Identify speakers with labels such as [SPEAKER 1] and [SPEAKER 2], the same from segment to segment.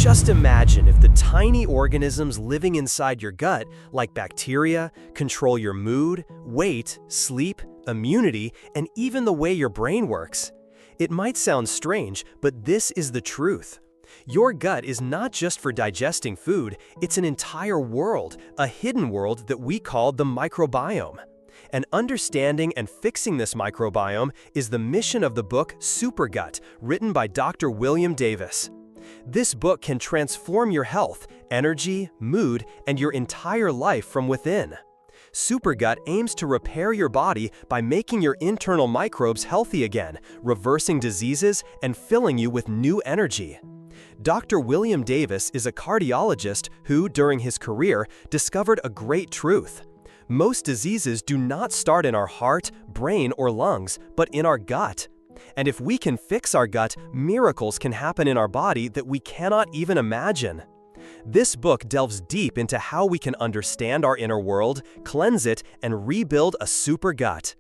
[SPEAKER 1] Just imagine if the tiny organisms living inside your gut, like bacteria, control your mood, weight, sleep, immunity, and even the way your brain works. It might sound strange, but this is the truth. Your gut is not just for digesting food, it's an entire world, a hidden world that we call the microbiome. And understanding and fixing this microbiome is the mission of the book Supergut, written by Dr. William Davis. This book can transform your health, energy, mood, and your entire life from within. Supergut aims to repair your body by making your internal microbes healthy again, reversing diseases, and filling you with new energy. Dr. William Davis is a cardiologist who, during his career, discovered a great truth. Most diseases do not start in our heart, brain, or lungs, but in our gut. And if we can fix our gut, miracles can happen in our body that we cannot even imagine. This book delves deep into how we can understand our inner world, cleanse it, and rebuild a super gut.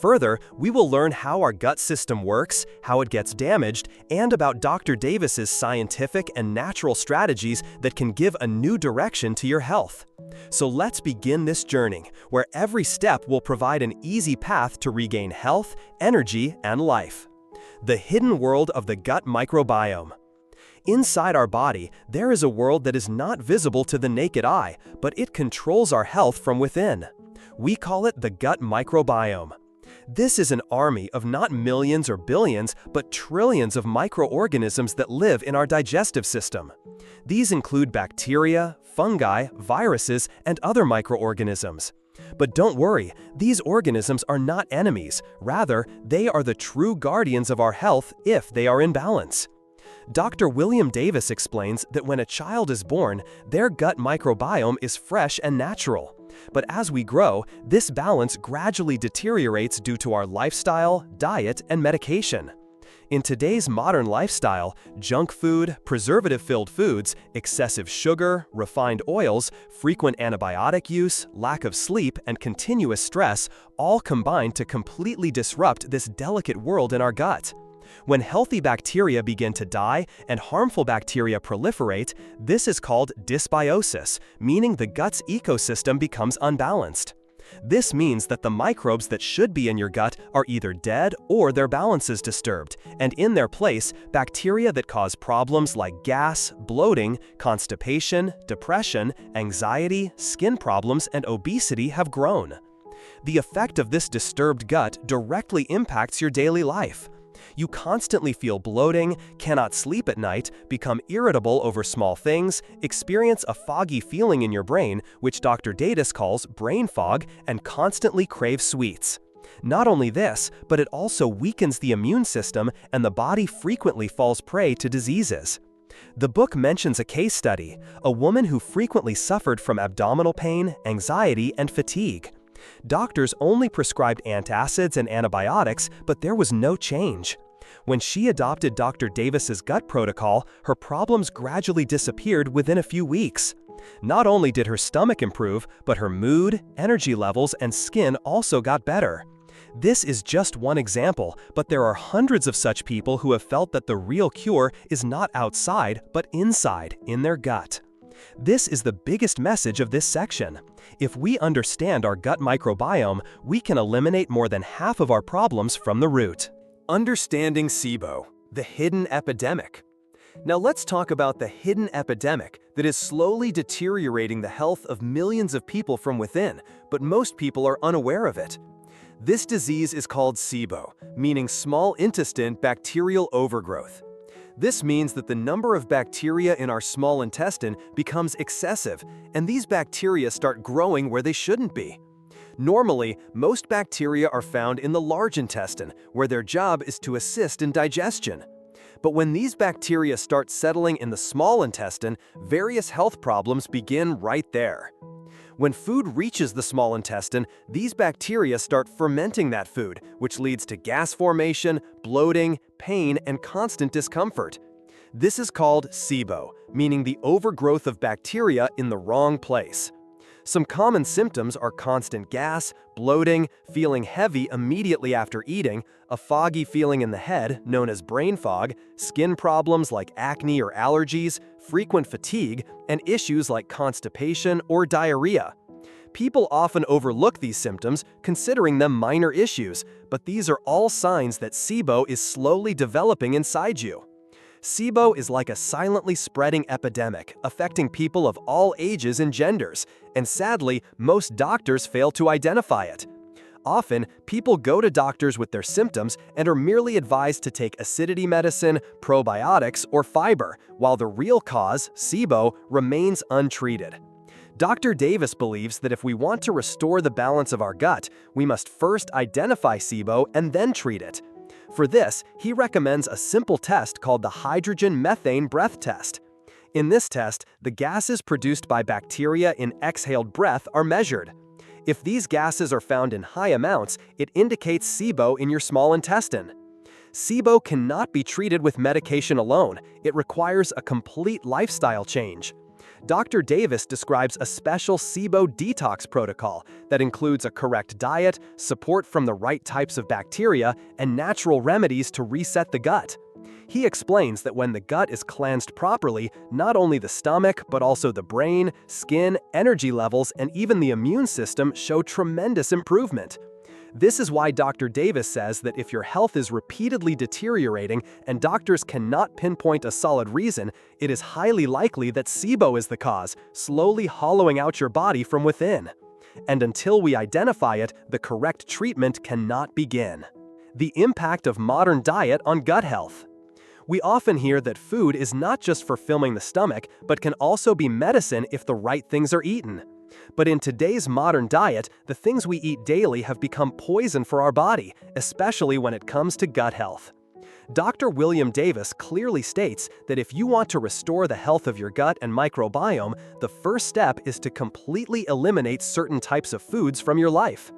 [SPEAKER 1] Further, we will learn how our gut system works, how it gets damaged, and about Dr. Davis's scientific and natural strategies that can give a new direction to your health. So let's begin this journey, where every step will provide an easy path to regain health, energy, and life. The hidden world of the gut microbiome. Inside our body, there is a world that is not visible to the naked eye, but it controls our health from within. We call it the gut microbiome. This is an army of not millions or billions, but trillions of microorganisms that live in our digestive system. These include bacteria, fungi, viruses, and other microorganisms. But don't worry, these organisms are not enemies. Rather, they are the true guardians of our health if they are in balance. Dr. William Davis explains that when a child is born, their gut microbiome is fresh and natural. But as we grow, this balance gradually deteriorates due to our lifestyle, diet, and medication. In today's modern lifestyle, junk food, preservative-filled foods, excessive sugar, refined oils, frequent antibiotic use, lack of sleep, and continuous stress all combine to completely disrupt this delicate world in our gut. When healthy bacteria begin to die and harmful bacteria proliferate, this is called dysbiosis, meaning the gut's ecosystem becomes unbalanced. This means that the microbes that should be in your gut are either dead or their balance is disturbed, and in their place, bacteria that cause problems like gas, bloating, constipation, depression, anxiety, skin problems, and obesity have grown. The effect of this disturbed gut directly impacts your daily life. You constantly feel bloating, cannot sleep at night, become irritable over small things, experience a foggy feeling in your brain, which Dr. Davis calls brain fog, and constantly crave sweets. Not only this, but it also weakens the immune system and the body frequently falls prey to diseases. The book mentions a case study, a woman who frequently suffered from abdominal pain, anxiety, and fatigue. Doctors only prescribed antacids and antibiotics, but there was no change. When she adopted Dr. Davis's gut protocol, her problems gradually disappeared within a few weeks. Not only did her stomach improve, but her mood, energy levels, and skin also got better. This is just one example, but there are hundreds of such people who have felt that the real cure is not outside, but inside, in their gut. This is the biggest message of this section. If we understand our gut microbiome, we can eliminate more than half of our problems from the root. Understanding SIBO, the hidden epidemic. Now let's talk about the hidden epidemic that is slowly deteriorating the health of millions of people from within, but most people are unaware of it. This disease is called SIBO, meaning small intestine bacterial overgrowth. This means that the number of bacteria in our small intestine becomes excessive, and these bacteria start growing where they shouldn't be. Normally, most bacteria are found in the large intestine, where their job is to assist in digestion. But when these bacteria start settling in the small intestine, various health problems begin right there. When food reaches the small intestine, these bacteria start fermenting that food, which leads to gas formation, bloating, pain, and constant discomfort. This is called SIBO, meaning the overgrowth of bacteria in the wrong place. Some common symptoms are constant gas, bloating, feeling heavy immediately after eating, a foggy feeling in the head, known as brain fog, skin problems like acne or allergies, frequent fatigue, and issues like constipation or diarrhea. People often overlook these symptoms, considering them minor issues, but these are all signs that SIBO is slowly developing inside you. SIBO is like a silently spreading epidemic, affecting people of all ages and genders, and sadly, most doctors fail to identify it. Often, people go to doctors with their symptoms and are merely advised to take acidity medicine, probiotics, or fiber, while the real cause, SIBO, remains untreated. Dr. Davis believes that if we want to restore the balance of our gut, we must first identify SIBO and then treat it. For this, he recommends a simple test called the hydrogen-methane breath test. In this test, the gases produced by bacteria in exhaled breath are measured. If these gases are found in high amounts, it indicates SIBO in your small intestine. SIBO cannot be treated with medication alone. It requires a complete lifestyle change. Dr. Davis describes a special SIBO detox protocol that includes a correct diet, support from the right types of bacteria, and natural remedies to reset the gut. He explains that when the gut is cleansed properly, not only the stomach, but also the brain, skin, energy levels, and even the immune system show tremendous improvement. This is why Dr. Davis says that if your health is repeatedly deteriorating and doctors cannot pinpoint a solid reason, it is highly likely that SIBO is the cause, slowly hollowing out your body from within. And until we identify it, the correct treatment cannot begin. The impact of modern diet on gut health. We often hear that food is not just for filling the stomach, but can also be medicine if the right things are eaten. But in today's modern diet, the things we eat daily have become poison for our body, especially when it comes to gut health. Dr. William Davis clearly states that if you want to restore the health of your gut and microbiome, the first step is to completely eliminate certain types of foods from your life.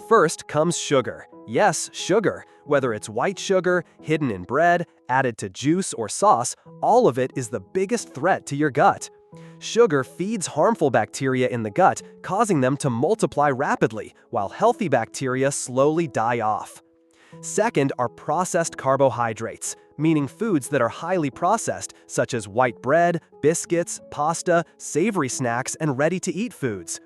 [SPEAKER 1] First comes sugar. Yes, sugar. Whether it's white sugar, hidden in bread, added to juice or sauce, all of it is the biggest threat to your gut. Sugar feeds harmful bacteria in the gut, causing them to multiply rapidly, while healthy bacteria slowly die off. Second are processed carbohydrates, meaning foods that are highly processed, such as white bread, biscuits, pasta, savory snacks, and ready-to-eat foods.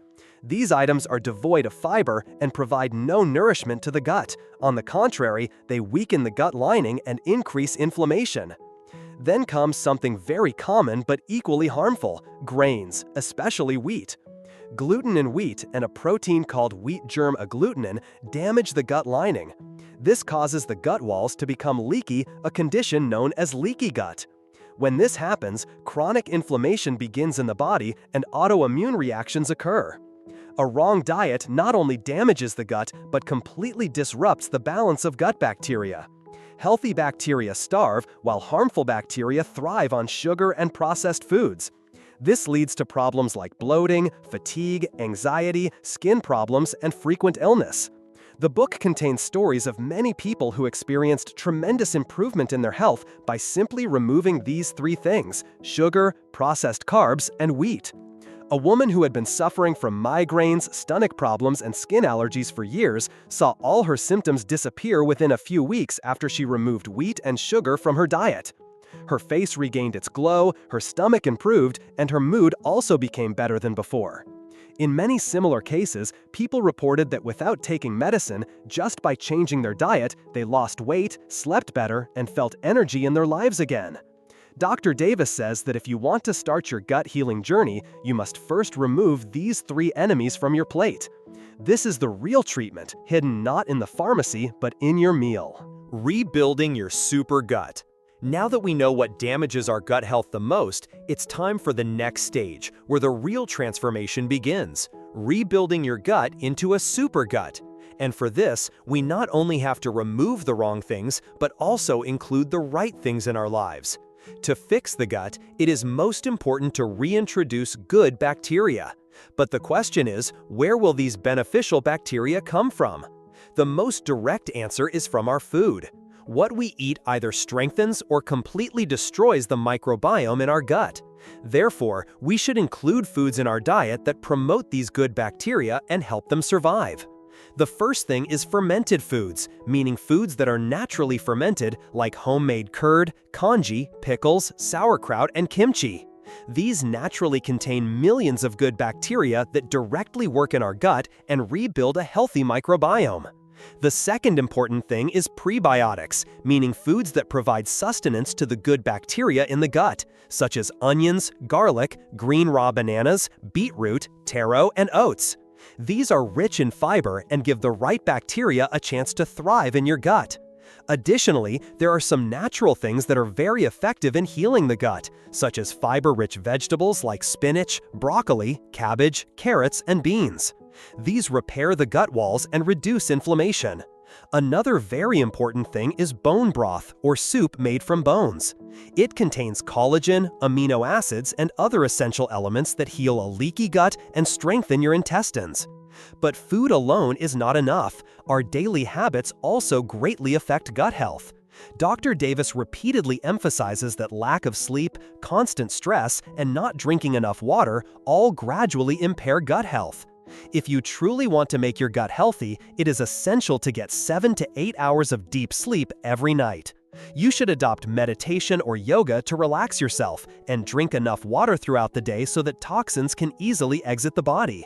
[SPEAKER 1] These items are devoid of fiber and provide no nourishment to the gut. On the contrary, they weaken the gut lining and increase inflammation. Then comes something very common but equally harmful: grains, especially wheat. Gluten in wheat and a protein called wheat germ agglutinin damage the gut lining. This causes the gut walls to become leaky, a condition known as leaky gut. When this happens, chronic inflammation begins in the body and autoimmune reactions occur. A wrong diet not only damages the gut but completely disrupts the balance of gut bacteria. Healthy bacteria starve, while harmful bacteria thrive on sugar and processed foods. This leads to problems like bloating, fatigue, anxiety, skin problems, and frequent illness. The book contains stories of many people who experienced tremendous improvement in their health by simply removing these three things: sugar, processed carbs, and wheat. A woman who had been suffering from migraines, stomach problems, and skin allergies for years saw all her symptoms disappear within a few weeks after she removed wheat and sugar from her diet. Her face regained its glow, her stomach improved, and her mood also became better than before. In many similar cases, people reported that without taking medicine, just by changing their diet, they lost weight, slept better, and felt energy in their lives again. Dr. Davis says that if you want to start your gut healing journey, you must first remove these three enemies from your plate. This is the real treatment, hidden not in the pharmacy, but in your meal. Rebuilding your super gut. Now that we know what damages our gut health the most, it's time for the next stage, where the real transformation begins: rebuilding your gut into a super gut. And for this, we not only have to remove the wrong things, but also include the right things in our lives. To fix the gut, it is most important to reintroduce good bacteria. But the question is, where will these beneficial bacteria come from? The most direct answer is from our food. What we eat either strengthens or completely destroys the microbiome in our gut. Therefore, we should include foods in our diet that promote these good bacteria and help them survive. The first thing is fermented foods, meaning foods that are naturally fermented like homemade curd, congee, pickles, sauerkraut, and kimchi. These naturally contain millions of good bacteria that directly work in our gut and rebuild a healthy microbiome. The second important thing is prebiotics, meaning foods that provide sustenance to the good bacteria in the gut, such as onions, garlic, green raw bananas, beetroot, taro, and oats. These are rich in fiber and give the right bacteria a chance to thrive in your gut. Additionally, there are some natural things that are very effective in healing the gut, such as fiber-rich vegetables like spinach, broccoli, cabbage, carrots, and beans. These repair the gut walls and reduce inflammation. Another very important thing is bone broth, or soup made from bones. It contains collagen, amino acids, and other essential elements that heal a leaky gut and strengthen your intestines. But food alone is not enough. Our daily habits also greatly affect gut health. Dr. Davis repeatedly emphasizes that lack of sleep, constant stress, and not drinking enough water all gradually impair gut health. If you truly want to make your gut healthy, it is essential to get 7 to 8 hours of deep sleep every night. You should adopt meditation or yoga to relax yourself and drink enough water throughout the day so that toxins can easily exit the body.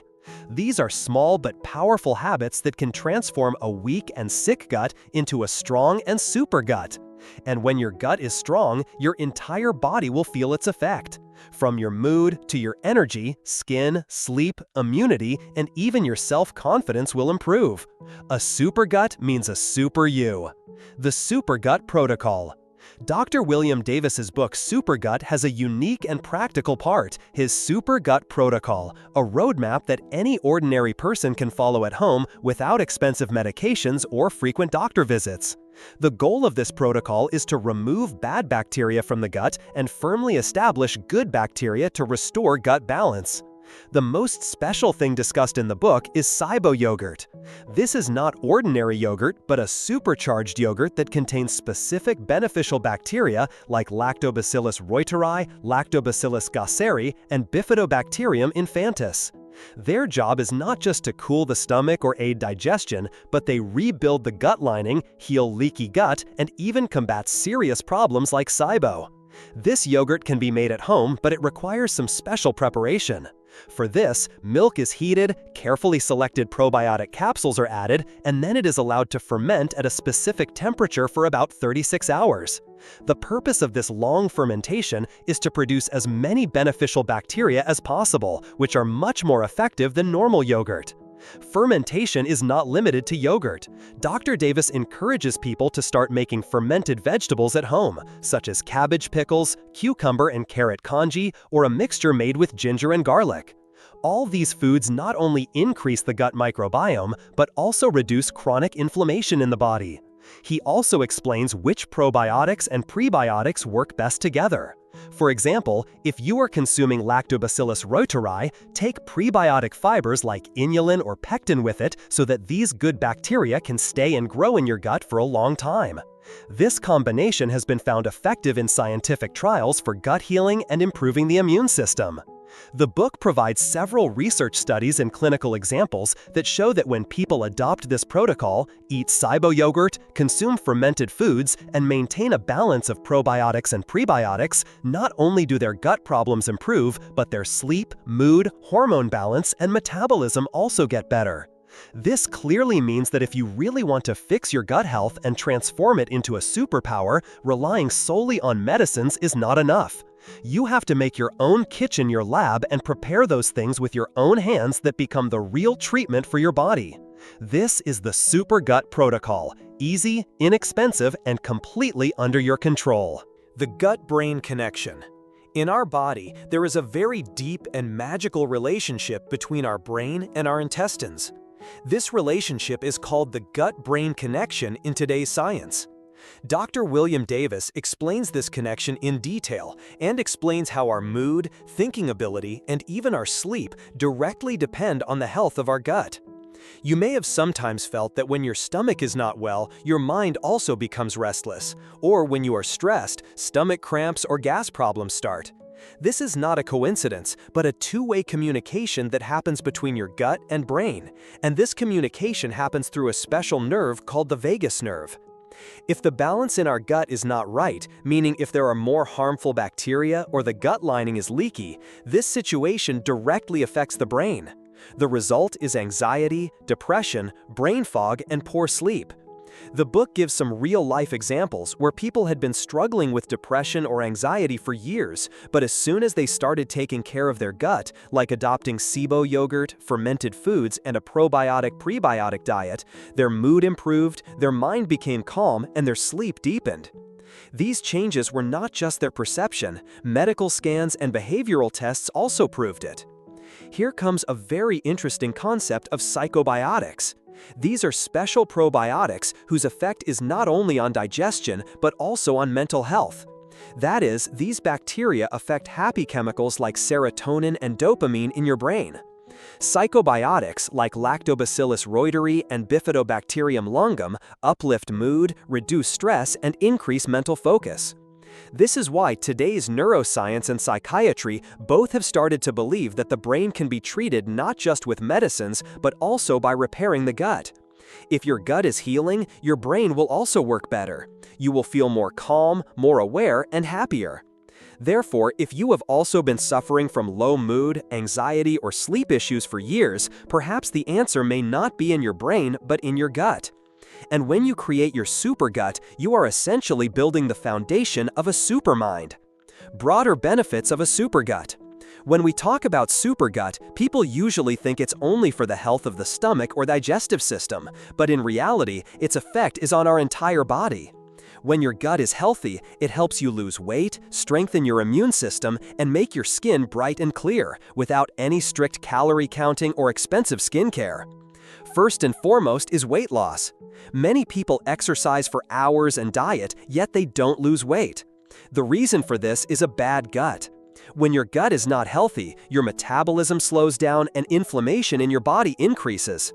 [SPEAKER 1] These are small but powerful habits that can transform a weak and sick gut into a strong and super gut. And when your gut is strong, your entire body will feel its effect. From your mood to your energy, skin, sleep, immunity, and even your self-confidence will improve. A super gut means a super you. The Super Gut Protocol. Dr. William Davis's book Super Gut has a unique and practical part, his Super Gut Protocol, a roadmap that any ordinary person can follow at home without expensive medications or frequent doctor visits. The goal of this protocol is to remove bad bacteria from the gut and firmly establish good bacteria to restore gut balance. The most special thing discussed in the book is SIBO yogurt. This is not ordinary yogurt, but a supercharged yogurt that contains specific beneficial bacteria like Lactobacillus reuteri, Lactobacillus gasseri, and Bifidobacterium infantis. Their job is not just to cool the stomach or aid digestion, but they rebuild the gut lining, heal leaky gut, and even combat serious problems like SIBO. This yogurt can be made at home, but it requires some special preparation. For this, milk is heated, carefully selected probiotic capsules are added, and then it is allowed to ferment at a specific temperature for about 36 hours. The purpose of this long fermentation is to produce as many beneficial bacteria as possible, which are much more effective than normal yogurt. Fermentation is not limited to yogurt. Dr. Davis encourages people to start making fermented vegetables at home, such as cabbage pickles, cucumber and carrot congee, or a mixture made with ginger and garlic. All these foods not only increase the gut microbiome, but also reduce chronic inflammation in the body. He also explains which probiotics and prebiotics work best together. For example, if you are consuming Lactobacillus reuteri, take prebiotic fibers like inulin or pectin with it so that these good bacteria can stay and grow in your gut for a long time. This combination has been found effective in scientific trials for gut healing and improving the immune system. The book provides several research studies and clinical examples that show that when people adopt this protocol, eat SIBO yogurt, consume fermented foods, and maintain a balance of probiotics and prebiotics, not only do their gut problems improve, but their sleep, mood, hormone balance, and metabolism also get better. This clearly means that if you really want to fix your gut health and transform it into a superpower, relying solely on medicines is not enough. You have to make your own kitchen your lab and prepare those things with your own hands that become the real treatment for your body. This is the Super Gut Protocol, easy, inexpensive, and completely under your control.
[SPEAKER 2] The gut-brain connection. In our body, there is a very deep and magical relationship between our brain and our intestines. This relationship is called the gut-brain connection in today's science. Dr. William Davis explains this connection in detail and explains how our mood, thinking ability, and even our sleep directly depend on the health of our gut. You may have sometimes felt that when your stomach is not well, your mind also becomes restless, or when you are stressed, stomach cramps or gas problems start. This is not a coincidence, but a two-way communication that happens between your gut and brain, and this communication happens through a special nerve called the vagus nerve. If the balance in our gut is not right, meaning if there are more harmful bacteria or the gut lining is leaky, this situation directly affects the brain. The result is anxiety, depression, brain fog, and poor sleep. The book gives some real-life examples where people had been struggling with depression or anxiety for years, but as soon as they started taking care of their gut, like adopting SIBO yogurt, fermented foods, and a probiotic-prebiotic diet, their mood improved, their mind became calm, and their sleep deepened. These changes were not just their perception, medical scans and behavioral tests also proved it. Here comes a very interesting concept of psychobiotics. These are special probiotics whose effect is not only on digestion but also on mental health. That is, these bacteria affect happy chemicals like serotonin and dopamine in your brain. Psychobiotics like Lactobacillus reuteri and Bifidobacterium longum uplift mood, reduce stress, and increase mental focus. This is why today's neuroscience and psychiatry both have started to believe that the brain can be treated not just with medicines, but also by repairing the gut. If your gut is healing, your brain will also work better. You will feel more calm, more aware, and happier. Therefore, if you have also been suffering from low mood, anxiety, or sleep issues for years, perhaps the answer may not be in your brain, but in your gut. And when you create your supergut, you are essentially building the foundation of a supermind. Broader benefits of a supergut. When we talk about supergut, people usually think it's only for the health of the stomach or digestive system, but in reality, its effect is on our entire body. When your gut is healthy, it helps you lose weight, strengthen your immune system, and make your skin bright and clear, without any strict calorie counting or expensive skincare. First and foremost is weight loss. Many people exercise for hours and diet, yet they don't lose weight. The reason for this is a bad gut. When your gut is not healthy, your metabolism slows down and inflammation in your body increases.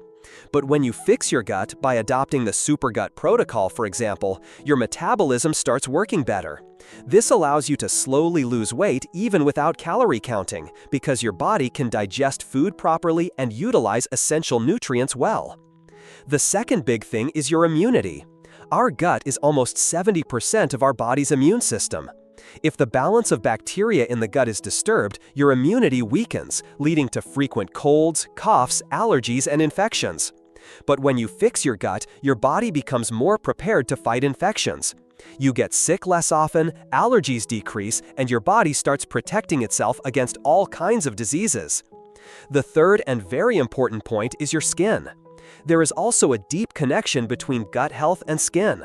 [SPEAKER 2] But when you fix your gut by adopting the supergut protocol, for example, your metabolism starts working better. This allows you to slowly lose weight even without calorie counting, because your body can digest food properly and utilize essential nutrients well. The second big thing is your immunity. Our gut is almost 70% of our body's immune system. If the balance of bacteria in the gut is disturbed, your immunity weakens, leading to frequent colds, coughs, allergies, and infections. But when you fix your gut, your body becomes more prepared to fight infections. You get sick less often, allergies decrease, and your body starts protecting itself against all kinds of diseases. The third and very important point is your skin. There is also a deep connection between gut health and skin.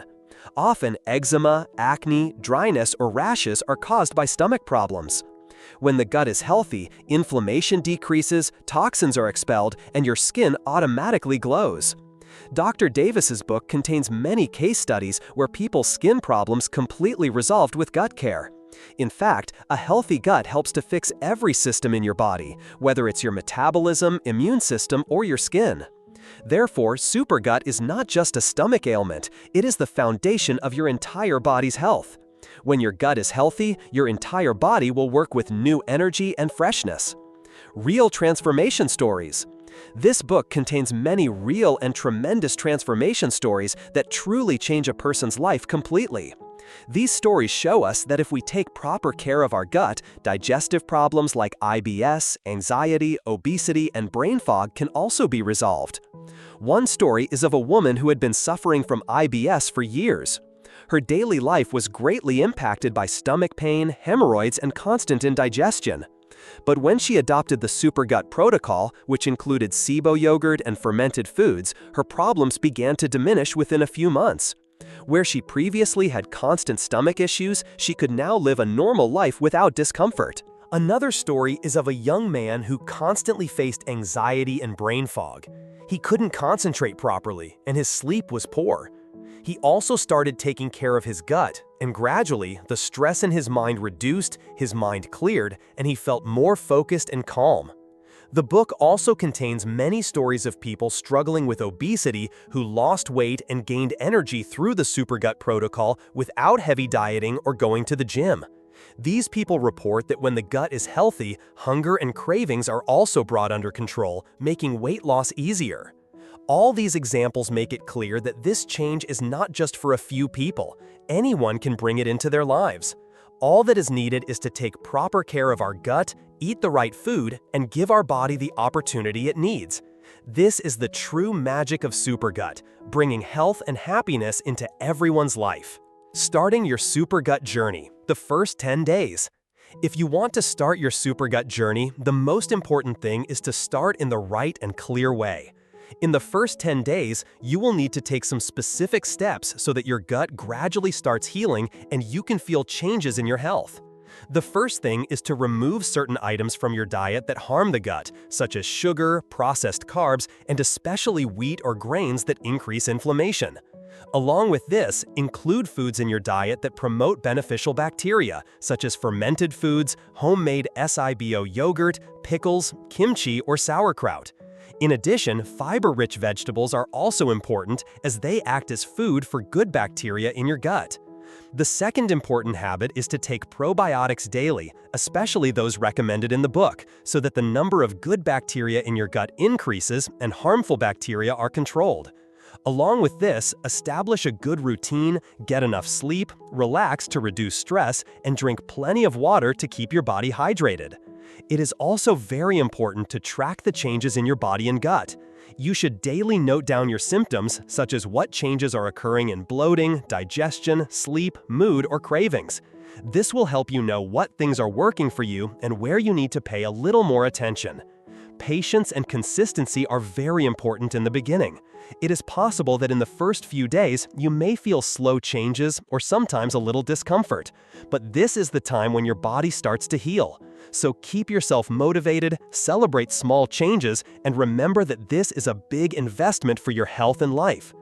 [SPEAKER 2] Often, eczema, acne, dryness, or rashes are caused by stomach problems. When the gut is healthy, inflammation decreases, toxins are expelled, and your skin automatically glows. Dr. Davis's book contains many case studies where people's skin problems completely resolved with gut care. In fact, a healthy gut helps to fix every system in your body, whether it's your metabolism, immune system, or your skin. Therefore, supergut is not just a stomach ailment, it is the foundation of your entire body's health. When your gut is healthy, your entire body will work with new energy and freshness. Real transformation stories. This book contains many real and tremendous transformation stories that truly change a person's life completely. These stories show us that if we take proper care of our gut, digestive problems like IBS, anxiety, obesity, and brain fog can also be resolved. One story is of a woman who had been suffering from IBS for years. Her daily life was greatly impacted by stomach pain, hemorrhoids, and constant indigestion. But when she adopted the supergut protocol, which included SIBO yogurt and fermented foods, her problems began to diminish within a few months. Where she previously had constant stomach issues, she could now live a normal life without discomfort. Another story is of a young man who constantly faced anxiety and brain fog. He couldn't concentrate properly, and his sleep was poor. He also started taking care of his gut, and gradually, the stress in his mind reduced, his mind cleared, and he felt more focused and calm. The book also contains many stories of people struggling with obesity who lost weight and gained energy through the supergut protocol without heavy dieting or going to the gym.
[SPEAKER 1] These people report that when the gut is healthy, hunger and cravings are also brought under control, making weight loss easier. All these examples make it clear that this change is not just for a few people. Anyone can bring it into their lives. All that is needed is to take proper care of our gut, eat the right food, and give our body the opportunity it needs. This is the true magic of Supergut, bringing health and happiness into everyone's life. Starting your Supergut journey, the first 10 days. If you want to start your Supergut journey, the most important thing is to start in the right and clear way. In the first 10 days, you will need to take some specific steps so that your gut gradually starts healing and you can feel changes in your health. The first thing is to remove certain items from your diet that harm the gut, such as sugar, processed carbs, and especially wheat or grains that increase inflammation. Along with this, include foods in your diet that promote beneficial bacteria, such as fermented foods, homemade SIBO yogurt, pickles, kimchi, or sauerkraut. In addition, fiber-rich vegetables are also important as they act as food for good bacteria in your gut. The second important habit is to take probiotics daily, especially those recommended in the book, so that the number of good bacteria in your gut increases and harmful bacteria are controlled. Along with this, establish a good routine, get enough sleep, relax to reduce stress, and drink plenty of water to keep your body hydrated. It is also very important to track the changes in your body and gut. You should daily note down your symptoms, such as what changes are occurring in bloating, digestion, sleep, mood, or cravings. This will help you know what things are working for you and where you need to pay a little more attention. Patience and consistency are very important in the beginning. It is possible that in the first few days, you may feel slow changes or sometimes a little discomfort, but this is the time when your body starts to heal. So keep yourself motivated, celebrate small changes, and remember that this is a big investment for your health and life.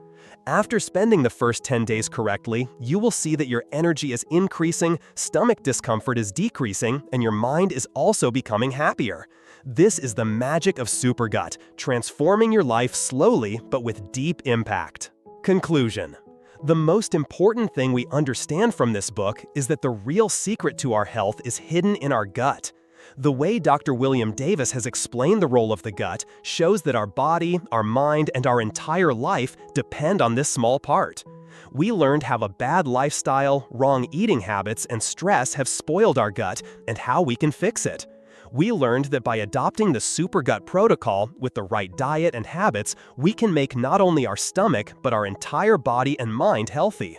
[SPEAKER 1] After spending the first 10 days correctly, you will see that your energy is increasing, stomach discomfort is decreasing, and your mind is also becoming happier. This is the magic of Supergut, transforming your life slowly but with deep impact. Conclusion. The most important thing we understand from this book is that the real secret to our health is hidden in our gut. The way Dr. William Davis has explained the role of the gut shows that our body, our mind, and our entire life depend on this small part. We learned how a bad lifestyle, wrong eating habits, and stress have spoiled our gut and how we can fix it. We learned that by adopting the Supergut protocol with the right diet and habits, we can make not only our stomach but our entire body and mind healthy.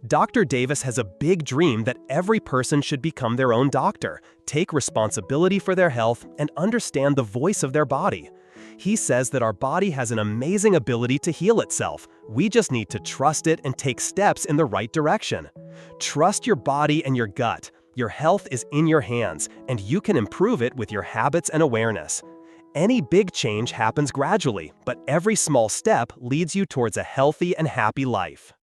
[SPEAKER 1] Dr. Davis has a big dream that every person should become their own doctor, take responsibility for their health, and understand the voice of their body. He says that our body has an amazing ability to heal itself. We just need to trust it and take steps in the right direction. Trust your body and your gut. Your health is in your hands, and you can improve it with your habits and awareness. Any big change happens gradually, but every small step leads you towards a healthy and happy life.